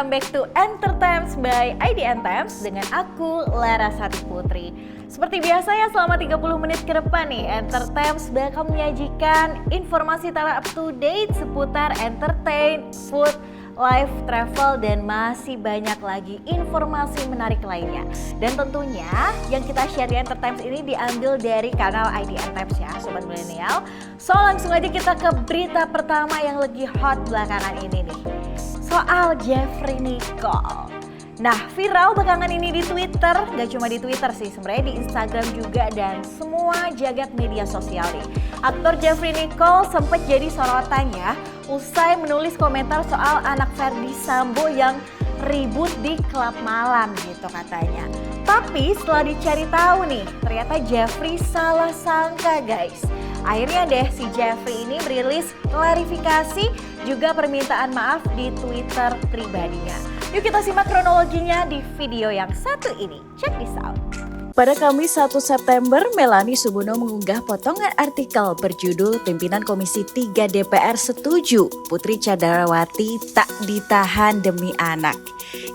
welcome back to Entertainment by IDN Times dengan aku Larasati Putri. Seperti biasa ya, selama 30 menit ke depan nih Entertainment bakal menyajikan informasi up to date seputar entertain, food, life, travel, dan masih banyak lagi informasi menarik lainnya. Dan tentunya yang kita share di Entertainment ini diambil dari kanal IDN Times ya Sobat Milenial. So langsung aja kita ke berita pertama yang lagi hot belakangan ini nih. Soal Jeffrey Nicole. Nah, viral belakangan ini di Twitter, gak cuma di Twitter sih, sebenarnya di Instagram juga dan semua jagat media sosial nih. Aktor Jeffrey Nicole sempat jadi sorotannya usai menulis komentar soal anak Ferdy Sambo yang ribut di klub malam gitu katanya. Tapi setelah dicari tahu nih, ternyata Jeffrey salah sangka guys. Akhirnya deh si Jeffrey ini merilis klarifikasi juga permintaan maaf di Twitter pribadinya. Yuk kita simak kronologinya di video yang satu ini. Check this out. Pada Kamis 1 September, Melanie Subono mengunggah potongan artikel berjudul Pimpinan Komisi 3 DPR setuju Putri Chandrawati tak ditahan demi anak.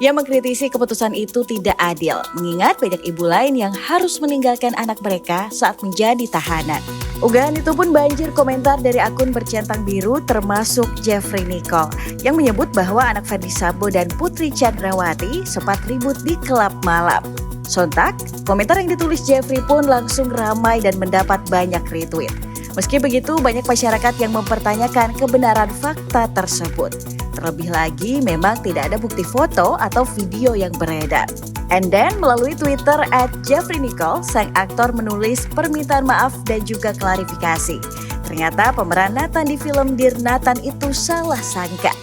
Ia mengkritisi keputusan itu tidak adil, mengingat banyak ibu lain yang harus meninggalkan anak mereka saat menjadi tahanan. Unggahan itu pun banjir komentar dari akun bercentang biru termasuk Jeffrey Nicole yang menyebut bahwa anak Ferdy Sambo dan Putri Chandrawati sempat ribut di klub malam. Sontak, komentar yang ditulis Jeffrey pun langsung ramai dan mendapat banyak retweet. Meski begitu, banyak masyarakat yang mempertanyakan kebenaran fakta tersebut. Terlebih lagi, memang tidak ada bukti foto atau video yang beredar. And then, melalui Twitter @JeffreyNicole, sang aktor menulis permintaan maaf dan juga klarifikasi. Ternyata pemeran Nathan di film Dear Nathan itu salah sangka.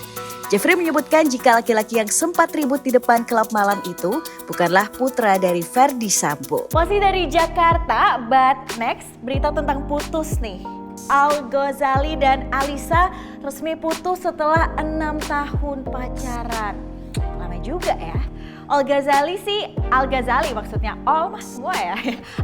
Jeffrey menyebutkan jika laki-laki yang sempat ribut di depan klub malam itu bukanlah putra dari Ferdy Sambo. Masih dari Jakarta, but next berita tentang putus nih. Al Ghazali dan Alisa resmi putus setelah 6 tahun pacaran. Lama juga ya. Al Ghazali maksudnya semua ya.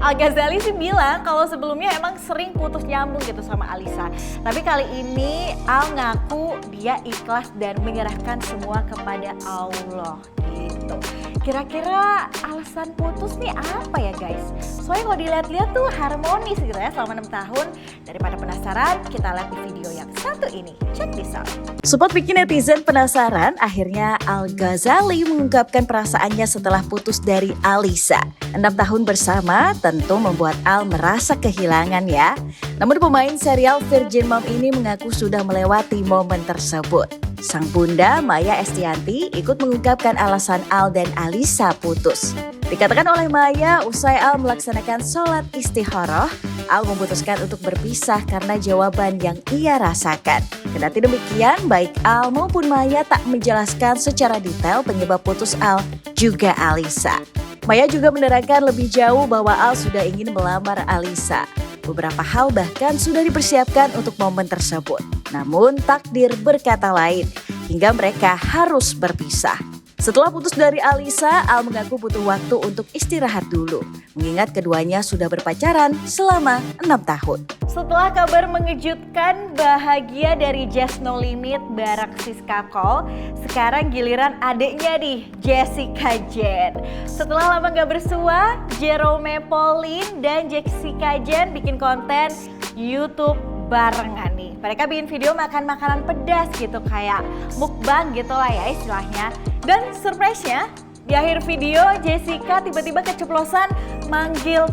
Al Ghazali sih bilang kalau sebelumnya emang sering putus nyambung gitu sama Alisa. Tapi kali ini Al ngaku dia ikhlas dan menyerahkan semua kepada Allah gitu. Kira-kira alasan putus nih apa ya guys? Soalnya kalau dilihat-lihat tuh harmonis gitu ya selama 6 tahun. Daripada penasaran, kita lihat di video yang satu ini. Check this out. Sobat bikin netizen penasaran, akhirnya Al Ghazali mengungkapkan perasaannya setelah putus dari Alisa. 6 tahun bersama tentu membuat Al merasa kehilangan ya. Namun pemain serial Virgin Mom ini mengaku sudah melewati momen tersebut. Sang bunda Maya Estianti ikut mengungkapkan alasan Al dan Alisa putus. Dikatakan oleh Maya, usai Al melaksanakan sholat istikharah, Al memutuskan untuk berpisah karena jawaban yang ia rasakan. Kendati demikian, baik Al maupun Maya tak menjelaskan secara detail penyebab putus Al juga Alisa. Maya juga menerangkan lebih jauh bahwa Al sudah ingin melamar Alisa. Beberapa hal bahkan sudah dipersiapkan untuk momen tersebut. Namun takdir berkata lain, hingga mereka harus berpisah. Setelah putus dari Alisa, Al mengaku butuh waktu untuk istirahat dulu, mengingat keduanya sudah berpacaran selama 6 tahun. Setelah kabar mengejutkan bahagia dari Just No Limit bareng Siska Cole, sekarang giliran adiknya nih, Jessica Jen. Setelah lama gak bersua, Jerome Pauline dan Jessica Jen bikin konten YouTube barengan nih. Mereka bikin video makan makanan pedas gitu, kayak mukbang gitu lah ya istilahnya. Dan surprise-nya, di akhir video Jessica tiba-tiba keceplosan manggil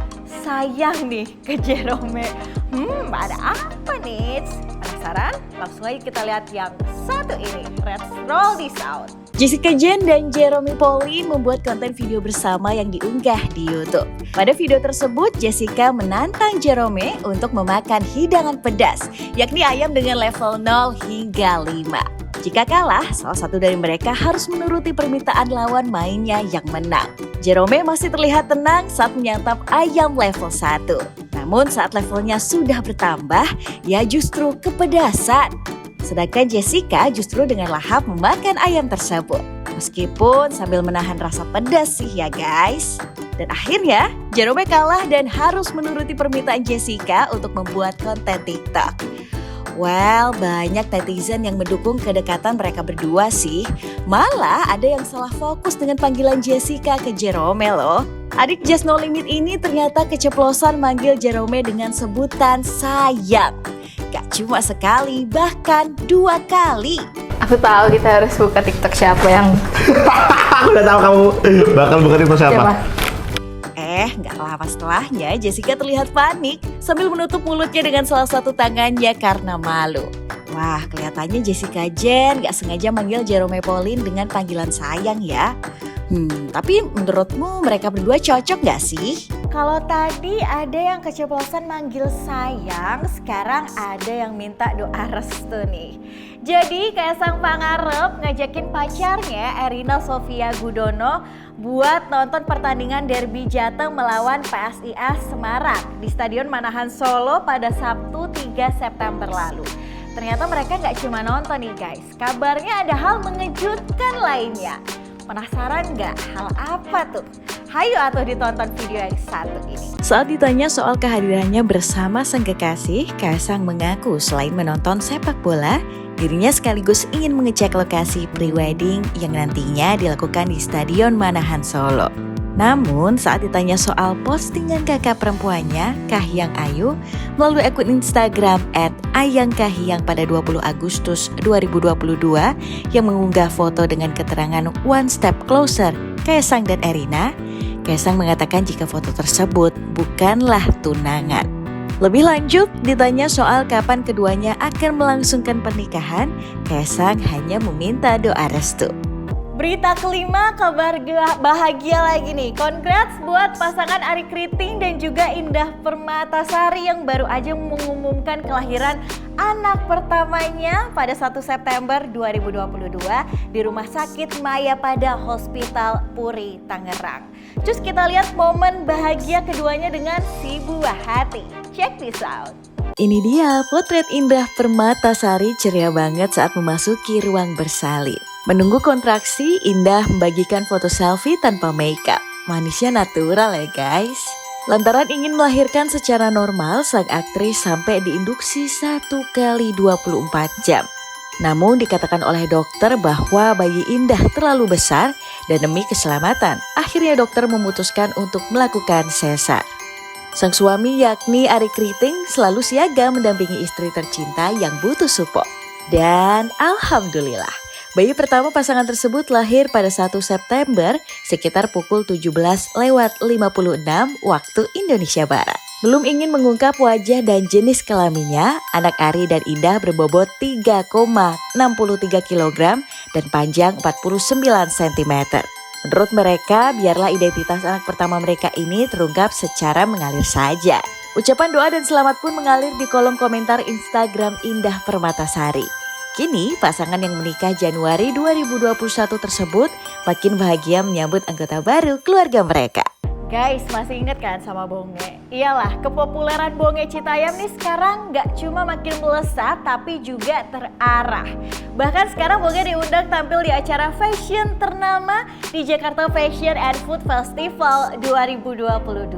sayang nih ke Jerome. Ada apa nih? Penasaran? Langsung aja kita lihat yang satu ini. Let's roll this out. Jessica Jen dan Jerome Pauline membuat konten video bersama yang diunggah di YouTube. Pada video tersebut, Jessica menantang Jerome untuk memakan hidangan pedas, yakni ayam dengan level 0 hingga 5. Jika kalah, salah satu dari mereka harus menuruti permintaan lawan mainnya yang menang. Jerome masih terlihat tenang saat menyantap ayam level 1. Namun saat levelnya sudah bertambah, ia justru kepedasan. Sedangkan Jessica justru dengan lahap memakan ayam tersebut. Meskipun sambil menahan rasa pedas sih ya guys. Dan akhirnya Jerome kalah dan harus menuruti permintaan Jessica untuk membuat konten TikTok. Well, banyak netizen yang mendukung kedekatan mereka berdua sih. Malah ada yang salah fokus dengan panggilan Jessica ke Jerome loh. Adik Just No Limit ini ternyata keceplosan manggil Jerome dengan sebutan sayang. Gak cuma sekali, bahkan 2 kali. Aku tahu kita harus buka TikTok siapa yang... Aku udah tahu kamu bakal buka TikTok siapa. Gak lama setelahnya Jessica terlihat panik sambil menutup mulutnya dengan salah satu tangannya karena malu. Wah, kelihatannya Jessica Jen gak sengaja manggil Jerome Pauline dengan panggilan sayang ya. Tapi menurutmu mereka berdua cocok gak sih? Kalau tadi ada yang keceplosan manggil sayang, sekarang ada yang minta doa restu nih. Jadi Kaisang Pangarep ngajakin pacarnya Erina Sofia Gudono buat nonton pertandingan Derby Jateng melawan PSIS Semarang di Stadion Manahan Solo pada Sabtu 3 September lalu. Ternyata mereka nggak cuma nonton nih guys, kabarnya ada hal mengejutkan lainnya. Penasaran nggak hal apa tuh? Hayu atuh ditonton video yang satu ini. Saat ditanya soal kehadirannya bersama sang kekasih, Kaisang mengaku selain menonton sepak bola, dirinya sekaligus ingin mengecek lokasi pre-wedding yang nantinya dilakukan di Stadion Manahan Solo. Namun saat ditanya soal postingan kakak perempuannya, Kahiyang Ayu, melalui akun Instagram @ayangkahiyang pada 20 Agustus 2022 yang mengunggah foto dengan keterangan One Step Closer Kaisang dan Erina, Kaisang mengatakan jika foto tersebut bukanlah tunangan. Lebih lanjut, ditanya soal kapan keduanya akan melangsungkan pernikahan, Kaisang hanya meminta doa restu. Berita kelima, kabar bahagia lagi nih. Congrats buat pasangan Arie Kriting dan juga Indah Permatasari yang baru aja mengumumkan kelahiran anak pertamanya pada 1 September 2022 di Rumah Sakit Mayapada Hospital Puri, Tangerang. Terus kita lihat momen bahagia keduanya dengan si buah hati. Check this out. Ini dia potret Indah Permatasari ceria banget saat memasuki ruang bersalin. Menunggu kontraksi, Indah membagikan foto selfie tanpa makeup. Manisnya natural ya guys. Lantaran ingin melahirkan secara normal, sang aktris sampai diinduksi 1 kali 24 jam. Namun dikatakan oleh dokter bahwa bayi Indah terlalu besar dan demi keselamatan, akhirnya dokter memutuskan untuk melakukan sesar. Sang suami yakni Arie Kriting selalu siaga mendampingi istri tercinta yang butuh support. Dan alhamdulillah, bayi pertama pasangan tersebut lahir pada 1 September sekitar pukul 17:56 waktu Indonesia Barat. Belum ingin mengungkap wajah dan jenis kelaminnya, anak Arie dan Indah berbobot 3,63 kg dan panjang 49 cm. Menurut mereka, biarlah identitas anak pertama mereka ini terungkap secara mengalir saja. Ucapan doa dan selamat pun mengalir di kolom komentar Instagram Indah Permatasari. Kini, pasangan yang menikah Januari 2021 tersebut makin bahagia menyambut anggota baru keluarga mereka. Guys, masih inget kan sama Bonge? Iyalah, kepopuleran Bonge Citayam nih sekarang gak cuma makin melesat tapi juga terarah. Bahkan sekarang Bonge diundang tampil di acara fashion ternama di Jakarta Fashion and Food Festival 2022.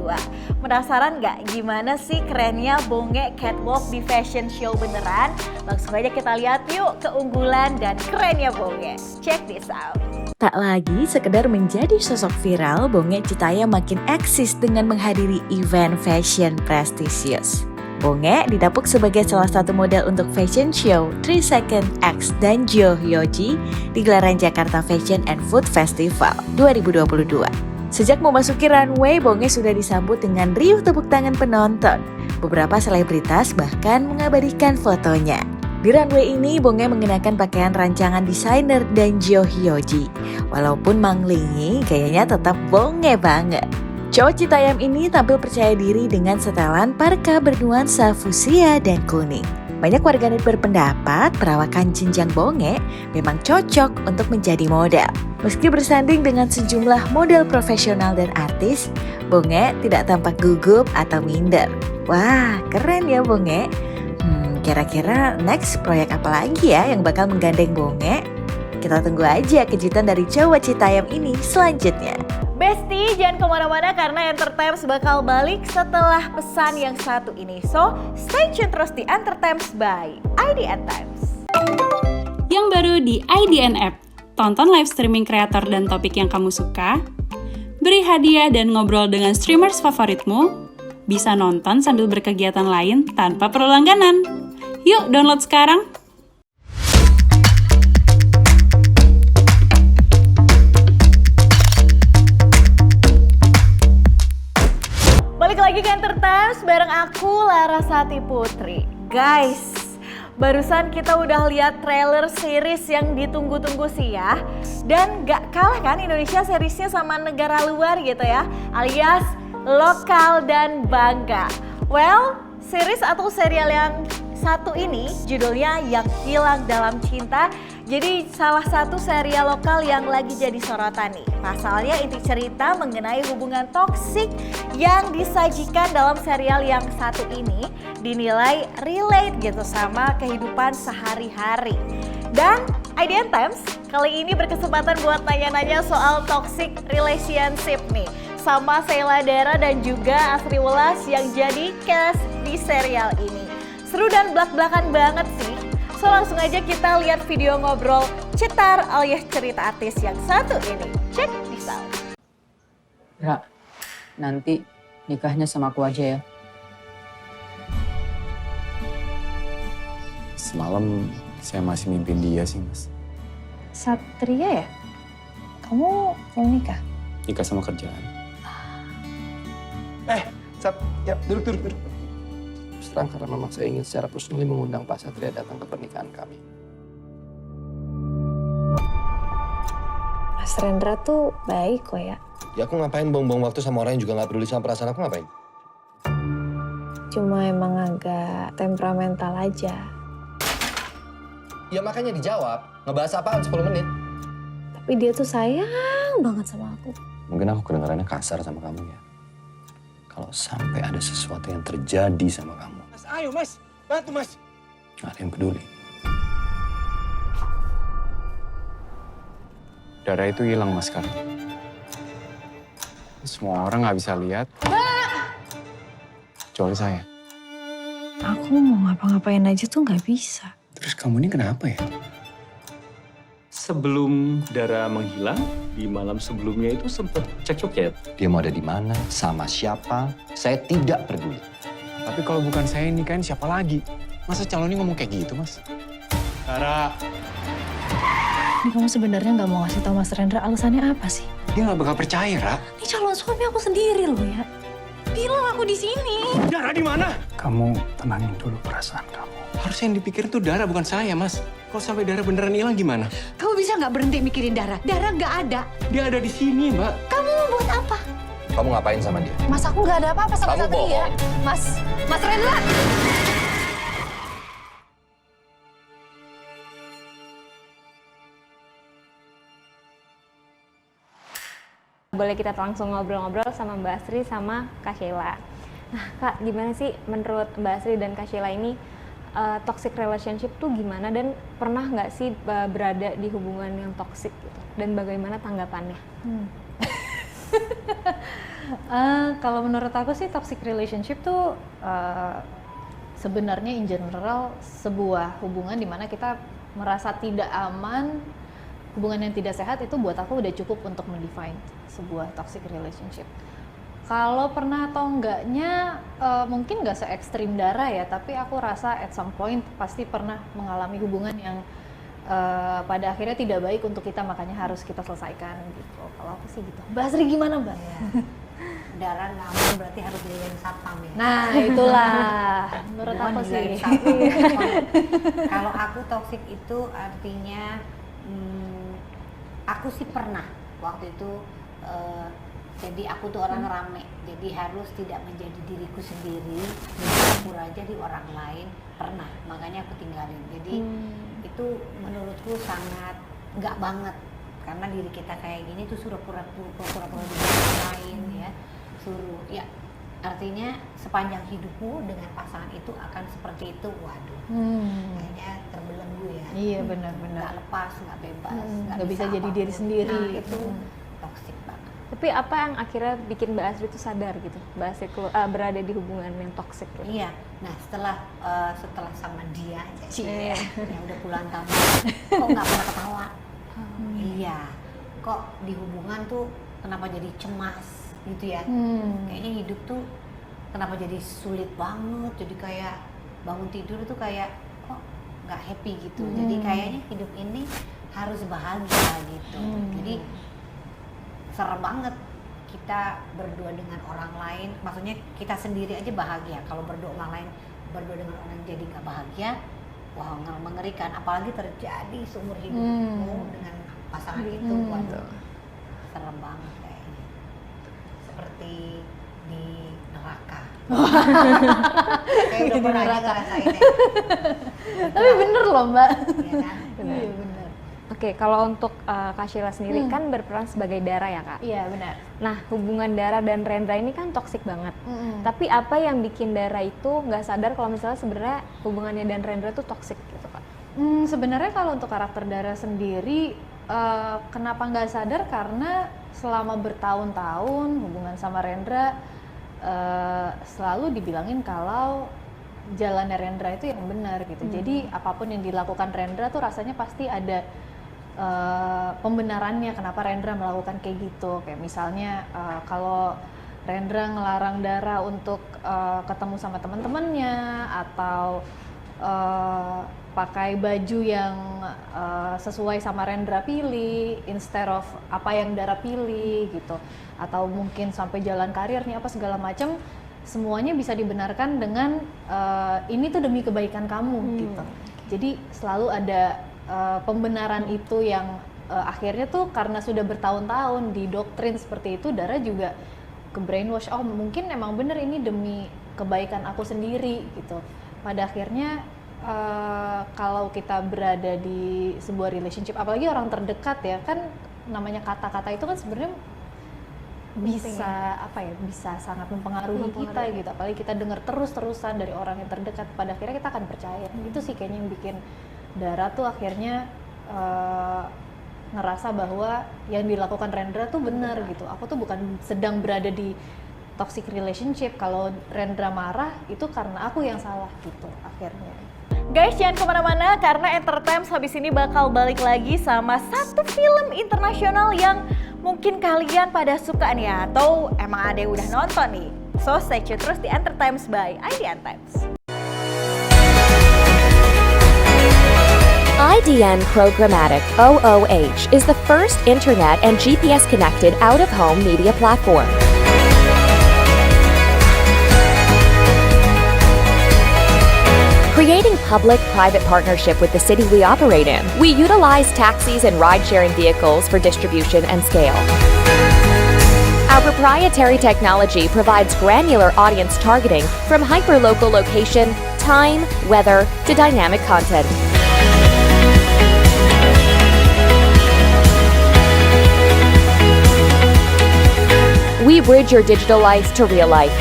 Penasaran gak gimana sih kerennya Bonge catwalk di fashion show beneran? Langsung aja kita lihat yuk keunggulan dan kerennya Bonge. Check this out. Tak lagi sekedar menjadi sosok viral, Bonge Citayam makin eksis dengan menghadiri event fashion prestisius. Bonge didapuk sebagai salah satu model untuk fashion show 3 Second X dan Jo Hyoji di gelaran Jakarta Fashion and Food Festival 2022. Sejak memasuki runway, Bonge sudah disambut dengan riuh tepuk tangan penonton. Beberapa selebritas bahkan mengabadikan fotonya. Di runway ini, Bonge mengenakan pakaian rancangan desainer dan Jo Hyoji. Walaupun manglingi, gayanya tetap Bonge banget. Cowok Citayam ini tampil percaya diri dengan setelan parka bernuansa fuchsia dan kuning. Banyak warganet berpendapat perawakan jenjang Bonge memang cocok untuk menjadi model. Meski bersanding dengan sejumlah model profesional dan artis, Bonge tidak tampak gugup atau minder. Wah, keren ya Bonge. Kira-kira next proyek apa lagi ya yang bakal menggandeng Bonge? Kita tunggu aja kejutan dari cowok Citayam ini selanjutnya. Besti, jangan kemana-mana karena Entertainment bakal balik setelah pesan yang satu ini. So, stay tune terus di Entertainment by IDN Times. Yang baru di IDN App, tonton live streaming kreator dan topik yang kamu suka, beri hadiah dan ngobrol dengan streamers favoritmu, bisa nonton sambil berkegiatan lain tanpa perlu langganan. Yuk download sekarang! Balik lagi ke Entertainment bareng aku Larasati Putri. Guys, barusan kita udah lihat trailer series yang ditunggu-tunggu sih ya. Dan gak kalah kan Indonesia seriesnya sama negara luar gitu ya, alias lokal dan bangga. Well, series atau serial yang satu ini judulnya Yang Hilang Dalam Cinta. Jadi salah satu serial lokal yang lagi jadi sorotan nih. Pasalnya inti cerita mengenai hubungan toksik yang disajikan dalam serial yang satu ini dinilai relate gitu sama kehidupan sehari-hari. Dan IDN Times kali ini berkesempatan buat nanya-nanya soal toxic relationship nih sama Sheila Dara dan juga Asri Welas yang jadi cast di serial ini. Seru dan blak-blakan banget sih. So langsung aja kita lihat video ngobrol cetar alias cerita artis yang satu ini. Check this out. Ra, nanti nikahnya sama aku aja ya. Semalam saya masih mimpin dia sih, Mas. Satria ya? Kamu mau nikah? Nikah sama kerjaan. Sat, ya duduk. Terus terang karena memang saya ingin secara personally mengundang Pak Satria datang ke pernikahan kami. Mas Rendra tuh baik kok ya. Ya aku ngapain buang-buang waktu sama orang yang juga gak peduli sama perasaan aku, ngapain? Cuma emang agak temperamental aja. Ya makanya dijawab, ngebahas apaan 10 menit? Tapi dia tuh sayang banget sama aku. Mungkin aku kedengarannya kasar sama kamu ya. Kalau sampai ada sesuatu yang terjadi sama kamu. Mas, ayo mas, bantu mas. Gak ada yang peduli. Dara itu hilang, Mas, sekarang. Semua orang nggak bisa lihat. Kecuali saya. Aku mau ngapa-ngapain aja tuh nggak bisa. Terus kamu ini kenapa ya? Sebelum Dara menghilang, di malam sebelumnya itu sempat cekcok ya? Dia mau ada di mana, sama siapa, saya tidak peduli. Tapi kalau bukan saya yang nikahin, siapa lagi? Masa calonnya ngomong kayak gitu, Mas? Dara, Ini kamu sebenarnya nggak mau ngasih tahu Mas Rendra alasannya apa sih? dia nggak bakal percaya, Ra. Ini calon suami aku sendiri loh ya. Bilang aku di sini. Dara di mana? Kamu tenangin dulu perasaan kamu. Harusnya yang dipikirin tuh Dara, bukan saya, Mas. Kalau sampai Dara beneran hilang gimana? Kamu bisa nggak berhenti mikirin Dara? Dara nggak ada. Dia ada di sini, Mbak. Kamu mau buat apa? Kamu ngapain sama dia? Mas, aku nggak ada apa-apa sama Kamu Satria. bohong. Mas Rendra. Boleh kita langsung ngobrol-ngobrol sama Mbak Asri sama Kak Sheila. Nah Kak, gimana sih menurut Mbak Asri dan Kak Sheila ini toxic relationship tuh gimana dan pernah nggak sih berada di hubungan yang toxic gitu? Dan bagaimana tanggapannya? Kalau menurut aku sih toxic relationship tuh sebenarnya in general sebuah hubungan di mana kita merasa tidak aman. Hubungan yang tidak sehat itu buat aku udah cukup untuk mendefine sebuah toxic relationship. Kalau pernah atau enggaknya mungkin nggak se-ekstrim Dara ya, tapi aku rasa at some point pasti pernah mengalami hubungan yang pada akhirnya tidak baik untuk kita, makanya harus kita selesaikan gitu. Kalau aku sih gitu. Mbak Asri gimana Mbak? Ya. Dara nggak aman berarti harus dijadiin satpam ya. Nah itulah menurut aku sih. Kalau aku toxic itu artinya aku sih pernah waktu itu jadi aku tuh orang rame, jadi harus tidak menjadi diriku sendiri, pura aja di orang lain, pernah, makanya aku tinggalin. Jadi itu menurutku sangat nggak banget, karena diri kita kayak gini tuh suruh pura-pura di orang lain ya, suruh ya. Artinya sepanjang hidupmu dengan pasangan itu akan seperti itu, waduh, kayaknya terbelenggu ya. Iya benar-benar. Nggak lepas, nggak bebas, nggak bisa jadi diri sendiri. Nah, itu toksik banget. Tapi apa yang akhirnya bikin Mbak Asri itu sadar gitu, Mbak Asri berada di hubungan yang toksik gitu? Iya, nah setelah sama dia, yang udah puluhan tahun, kok nggak pernah ketawa? Iya, kok di hubungan tuh kenapa jadi cemas gitu ya? Kayaknya hidup tuh kenapa jadi sulit banget, jadi kayak bangun tidur tuh kayak kok nggak happy gitu. Jadi kayaknya hidup ini harus bahagia gitu. Jadi serem banget kita berdua dengan orang lain, maksudnya kita sendiri aja bahagia, kalau berdua dengan orang lain jadi nggak bahagia, wah mengerikan. Apalagi terjadi seumur hidupmu dengan pasangan itu, waduh serem banget kayaknya, seperti di neraka. Kayak udah pernah ngerasain ya. Tapi bener loh Mbak. Iya kan? Iya bener. Oke, kalau untuk Kak Sheila sendiri kan berperan sebagai Dara ya Kak? Iya benar. Nah, hubungan Dara dan Rendra ini kan toksik banget. Tapi apa yang bikin Dara itu nggak sadar kalau misalnya sebenarnya hubungannya dan Rendra itu toksik gitu Kak? Sebenarnya kalau untuk karakter Dara sendiri, kenapa nggak sadar? Karena selama bertahun-tahun hubungan sama Rendra selalu dibilangin kalau jalannya Rendra itu yang benar gitu. Jadi apapun yang dilakukan Rendra tuh rasanya pasti ada pembenarannya kenapa Rendra melakukan kayak gitu. Kayak misalnya kalau Rendra ngelarang Dara untuk ketemu sama teman-temannya atau pakai baju yang sesuai sama Rendra pilih instead of apa yang Dara pilih gitu, atau mungkin sampai jalan karirnya apa segala macam, semuanya bisa dibenarkan dengan ini tuh demi kebaikan kamu gitu. Jadi selalu ada pembenaran itu yang akhirnya tuh karena sudah bertahun-tahun didoktrin seperti itu, Dara juga ke brainwash, oh mungkin emang bener ini demi kebaikan aku sendiri gitu. Pada akhirnya kalau kita berada di sebuah relationship, apalagi orang terdekat ya kan, namanya kata-kata itu kan sebenarnya bisa bisa sangat mempengaruhi kita gitu. Apalagi kita dengar terus-terusan dari orang yang terdekat, pada akhirnya kita akan percaya. Itu sih kayaknya yang bikin Dara tuh akhirnya ngerasa bahwa yang dilakukan Rendra tuh benar gitu. Aku tuh bukan sedang berada di toxic relationship. Kalau Rendra marah itu karena aku yang salah gitu akhirnya. Guys, jangan kemana-mana karena Entertainment habis ini bakal balik lagi sama satu film internasional yang mungkin kalian pada suka nih ya, atau emang ada yang udah nonton nih. So stay tune terus di Entertainment by IDN Times. IDN Programmatic OOH is the first internet and GPS-connected out-of-home media platform. Creating public-private partnership with the city we operate in, we utilize taxis and ride-sharing vehicles for distribution and scale. Our proprietary technology provides granular audience targeting from hyperlocal location, time, weather, to dynamic content. We bridge your digital life to real life.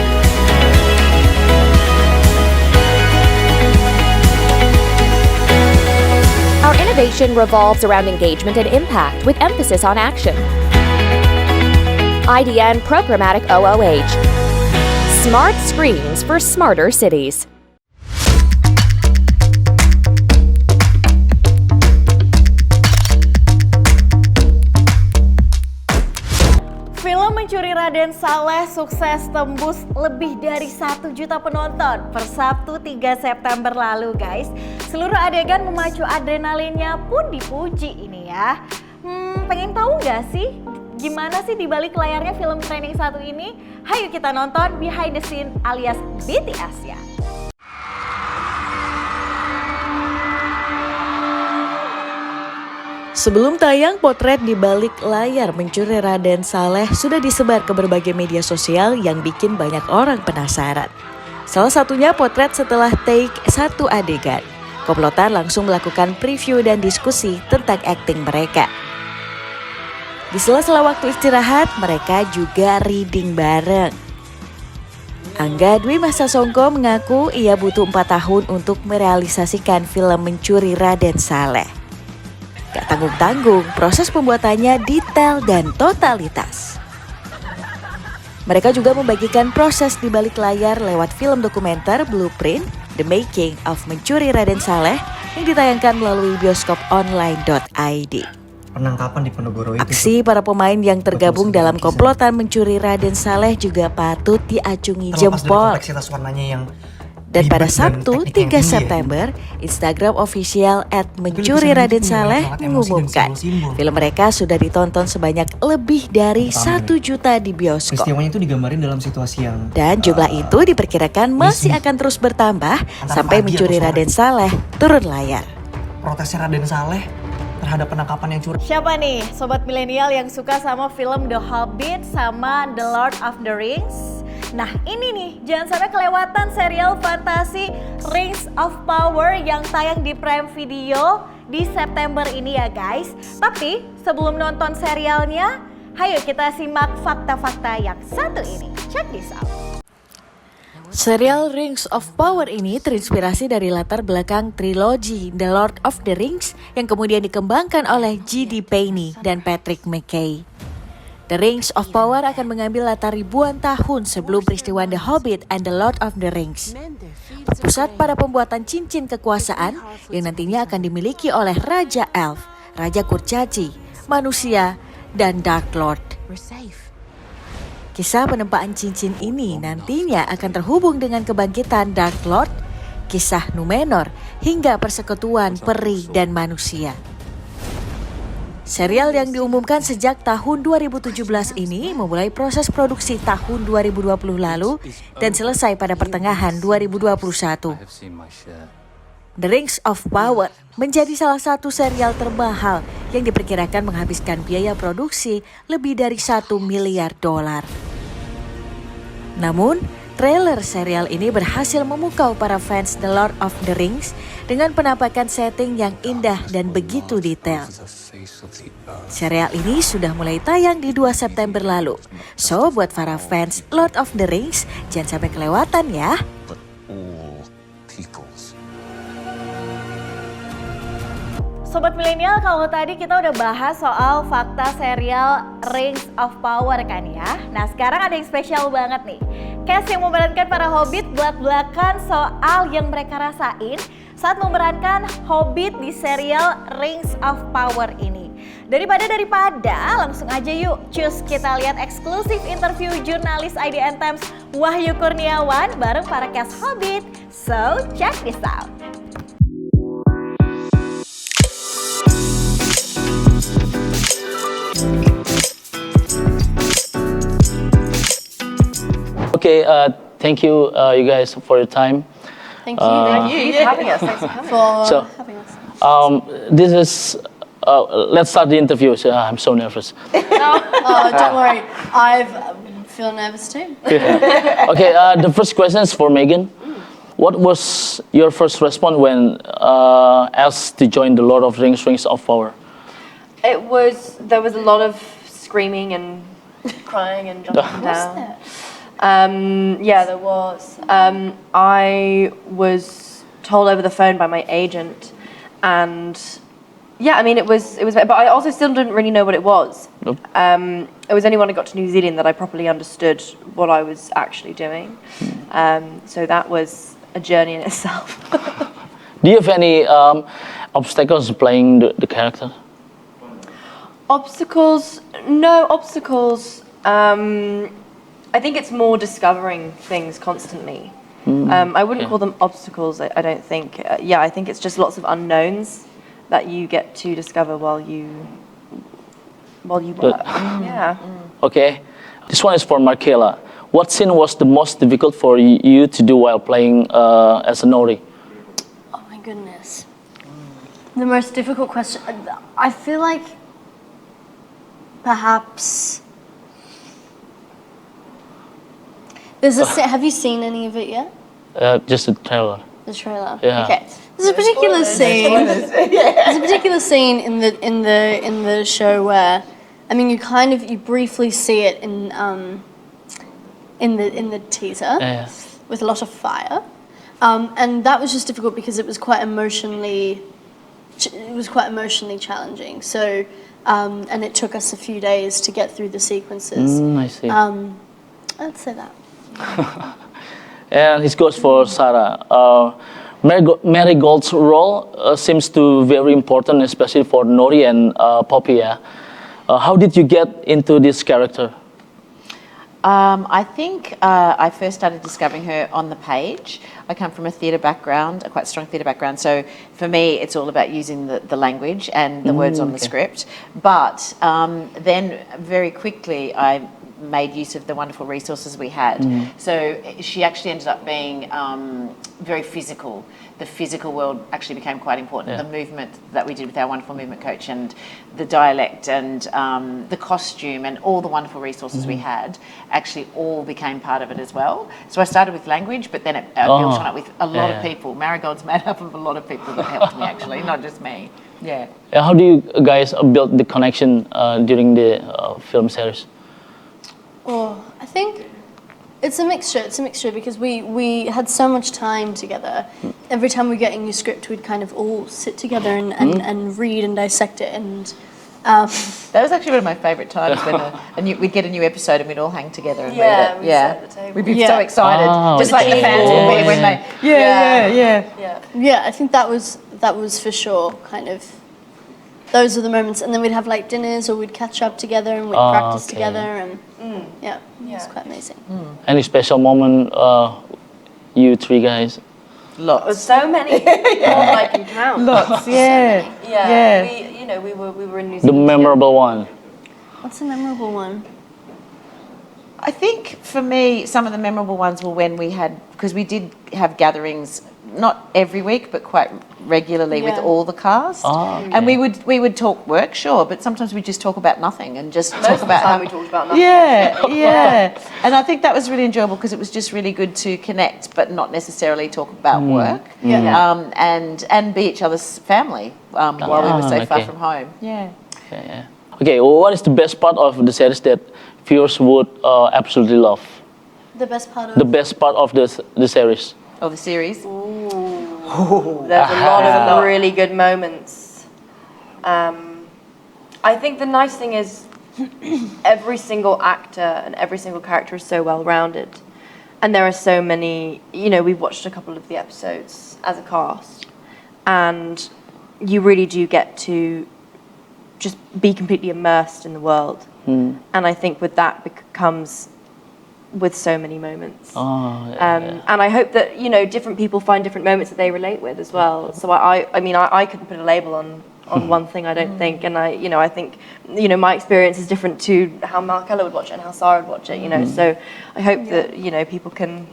Our innovation revolves around engagement and impact with emphasis on action. IDN Programmatic OOH. Smart screens for smarter cities. Film Mencuri Raden Saleh sukses tembus lebih dari 1 juta penonton per Sabtu 3 September lalu guys. Seluruh adegan memacu adrenalinnya pun dipuji ini ya. Pengen tahu nggak sih gimana sih dibalik layarnya film trending satu ini? Hayu kita nonton behind the scene alias BTS ya. Sebelum tayang, potret di balik layar Mencuri Raden Saleh sudah disebar ke berbagai media sosial yang bikin banyak orang penasaran. Salah satunya potret setelah take satu adegan. Komplotan langsung melakukan preview dan diskusi tentang akting mereka. Di sela-sela waktu istirahat, mereka juga reading bareng. Angga Dwi Masa Songko mengaku ia butuh 4 tahun untuk merealisasikan film Mencuri Raden Saleh. Gak tanggung-tanggung, proses pembuatannya detail dan totalitas. Mereka juga membagikan proses di balik layar lewat film dokumenter Blueprint, The Making of Mencuri Raden Saleh yang ditayangkan melalui bioskoponline.id. Penangkapan di Ponorogo itu. Aksi para pemain yang tergabung dalam komplotan mencuri Raden Saleh juga patut diacungi jempol. Kompleksitas warnanya yang dan pada Sabtu 3 September, Instagram official @mencuri Raden Saleh mengumumkan film mereka sudah ditonton sebanyak lebih dari 1 juta di bioskop. Peristiwanya itu digambarin dalam situasi yang Dan jumlah itu diperkirakan masih akan terus bertambah sampai mencuri Raden Saleh turun layar. Protesnya Raden Saleh terhadap penangkapan yang curang. Siapa nih sobat milenial yang suka sama film The Hobbit sama The Lord of the Rings? Nah ini nih, jangan sampai kelewatan serial fantasi Rings of Power yang tayang di Prime Video di September ini ya guys. Tapi sebelum nonton serialnya, ayo kita simak fakta-fakta yang satu ini. Check this out. Serial Rings of Power ini terinspirasi dari latar belakang trilogi The Lord of the Rings yang kemudian dikembangkan oleh J.D. Payne dan Patrick McKay. The Rings of Power akan mengambil latar ribuan tahun sebelum peristiwa The Hobbit and The Lord of the Rings. Berpusat pada pembuatan cincin kekuasaan yang nantinya akan dimiliki oleh Raja Elf, Raja Kurcaci, manusia, dan Dark Lord. Kisah penempaan cincin ini nantinya akan terhubung dengan kebangkitan Dark Lord, kisah Numenor, hingga persekutuan peri dan manusia. Serial yang diumumkan sejak tahun 2017 ini memulai proses produksi tahun 2020 lalu dan selesai pada pertengahan 2021. The Rings of Power menjadi salah satu serial termahal yang diperkirakan menghabiskan biaya produksi lebih dari $1 miliar. Namun, trailer serial ini berhasil memukau para fans The Lord of the Rings dengan penampakan setting yang indah dan begitu detail. Serial ini sudah mulai tayang di 2 September lalu. So, buat para fans Lord of the Rings, jangan sampai kelewatan ya. Sobat milenial, kalau tadi kita udah bahas soal fakta serial Rings of Power kan ya. Nah sekarang ada yang spesial banget nih. Cast yang memerankan para hobbit belak-belakan soal yang mereka rasain saat memerankan hobbit di serial Rings of Power ini. Daripada langsung aja yuk cus kita lihat eksklusif interview jurnalis IDN Times Wahyu Kurniawan bareng para cast hobbit. So check this out. Okay, thank you, you guys, for your time. Thank you. Thank you for having us. Thanks for having us. This is, let's start the interview. So, I'm so nervous. Oh, don't worry. I feel nervous too. Okay, the first question is for Megan. What was your first response when asked to join the Lord of the Rings, Rings of Power? There was a lot of screaming and crying and jumping down. Yeah, there was. I was told over the phone by my agent, and yeah, I mean it was, but I also still didn't really know what it was. Nope. It was only when I got to New Zealand that I properly understood what I was actually doing. So that was a journey in itself. Do you have any obstacles playing the character? Obstacles? No obstacles. I think it's more discovering things constantly. I wouldn't call them obstacles, I don't think. Yeah, I think it's just lots of unknowns that you get to discover while you work. Yeah. Okay, this one is for Markela. What scene was the most difficult for you to do while playing as a Nori? Oh my goodness. The most difficult question. I feel like perhaps there's a have you seen any of it yet? Just the trailer. The trailer. Yeah. Okay. There's a particular scene. There's a particular scene in the show where, I mean, you briefly see it in the teaser with a lot of fire, and that was just difficult because it was quite emotionally challenging. So, and it took us a few days to get through the sequences. I see. I'd say that. And this goes for Sarah. Marigold's role seems to be very important, especially for Nori and Poppy. Yeah? How did you get into this character? I think I first started discovering her on the page. I come from a theatre background, a quite strong theatre background, so for me it's all about using the language and the words on the script. But then very quickly I made use of the wonderful resources we had. So she actually ended up being very physical. The physical world actually became quite important. The movement that we did with our wonderful movement coach and the dialect and the costume and all the wonderful resources we had actually all became part of it as well. So I started with language, but then it built on it with a lot of people. Marigold's made up of a lot of people that helped me actually, not just me. Yeah. How do you guys build the connection during the film series? Oh, I think it's a mixture. It's a mixture because we had so much time together. Every time we get a new script, we'd kind of all sit together and read and dissect it. And that was actually one of my favourite times when we'd get a new episode and we'd all hang together and read it. We'd sit at the table. We'd be so excited, just like the fans will be when they. Yeah, I think that was for sure kind of. Those are the moments, and then we'd have like dinners, or we'd catch up together and we'd practice together, and it was quite amazing. Any special moment, you three guys? Lots. So many. More than I can count. Lots. Yeah. We were in New Zealand. The memorable one. What's a memorable one? I think for me, some of the memorable ones were when we had, because we did have gatherings, not every week, but quite regularly with all the cast. And we would talk work, sure, but sometimes we just talk about nothing and just talk about how we talked about nothing. Yeah. And I think that was really enjoyable because it was just really good to connect, but not necessarily talk about work. And be each other's family while we were so far from home. Okay, well, what is the best part of the series that viewers would absolutely love? The best part of the best part of the series. Of the series? There's a lot of really good moments. I think the nice thing is every single actor and every single character is so well rounded, and there are so many. We've watched a couple of the episodes as a cast, and you really do get to just be completely immersed in the world. And I think with that comes with so many moments. And I hope that, different people find different moments that they relate with as well. So I couldn't put a label on one thing, I don't think. And I think, my experience is different to how Markella would watch it and how Sarah would watch it, So I hope that, people can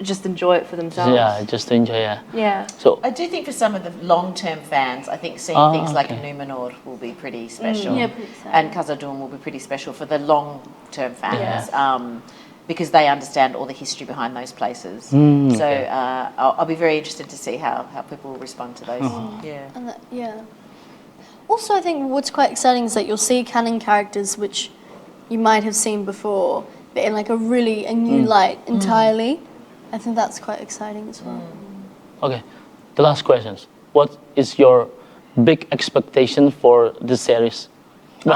just enjoy it for themselves. Yeah, just enjoy, Yeah. So I do think for some of the long-term fans, I think seeing things like Numenor will be pretty special. And Khazad-dûm will be pretty special for the long-term fans. Because they understand all the history behind those places. I'll be very interested to see how people will respond to those. Also, I think what's quite exciting is that you'll see canon characters which you might have seen before, but in like a new light entirely. I think that's quite exciting as well. Okay, the last questions. What is your big expectation for the series? I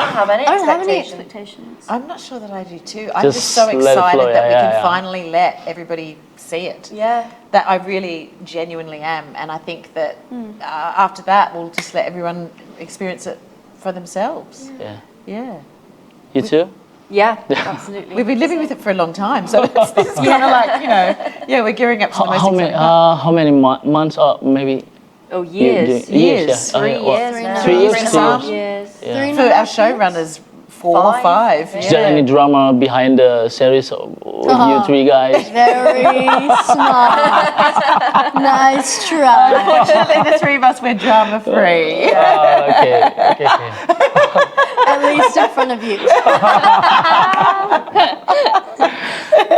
don't have any expectations. I'm not sure that I do too. I'm just so excited that we can finally let everybody see it. Yeah. That I really genuinely am. And I think that after that, we'll just let everyone experience it for themselves. Yeah. You too? Yeah, absolutely. We've been living with it for a long time. So it's kind of like, we're gearing up to the most exciting part. How many months or maybe? Oh, years. Years. 3 years now. 3 years? 3 years. For our showrunners, 4 or 5. Is there any drama behind the series with you three guys? Very smart. Nice try. Unfortunately, the three of us, we're drama-free. Okay. At least in front of you.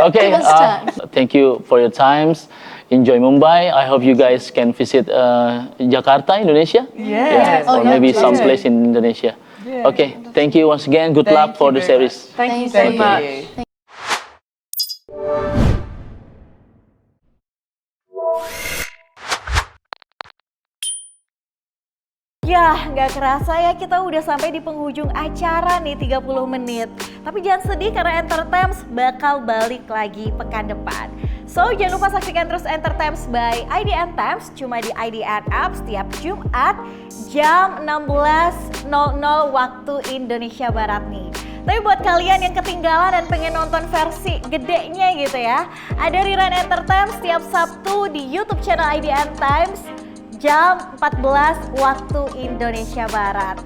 Okay, Give us time. thank you for your times. Enjoy Mumbai. I hope you guys can visit Jakarta, Indonesia. Yes. Or maybe some place in Indonesia. Okay, thank you once again. Good luck for the series. Thank you so much. Yah, nggak kerasa ya kita udah sampai di penghujung acara nih 30 menit. Tapi jangan sedih karena Entertainment bakal balik lagi pekan depan. So, jangan lupa saksikan terus Entertainment by IDN Times cuma di IDN App setiap Jumat jam 16.00 waktu Indonesia Barat nih. Tapi buat kalian yang ketinggalan dan pengen nonton versi gedenya gitu ya, ada rerun Entertainment setiap Sabtu di YouTube channel IDN Times jam 14 waktu Indonesia Barat.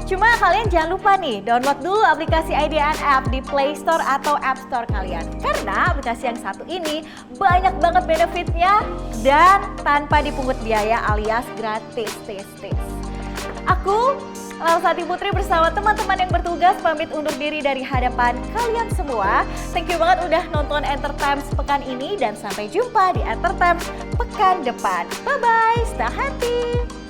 Cuma kalian jangan lupa nih, download dulu aplikasi IDN App di Play Store atau App Store kalian. Karena aplikasi yang satu ini banyak banget benefitnya dan tanpa dipungut biaya alias gratis. Aku, Larasati Putri bersama teman-teman yang bertugas pamit undur diri dari hadapan kalian semua. Thank you banget udah nonton Entertainment pekan ini dan sampai jumpa di Entertainment pekan depan. Bye-bye, stay happy!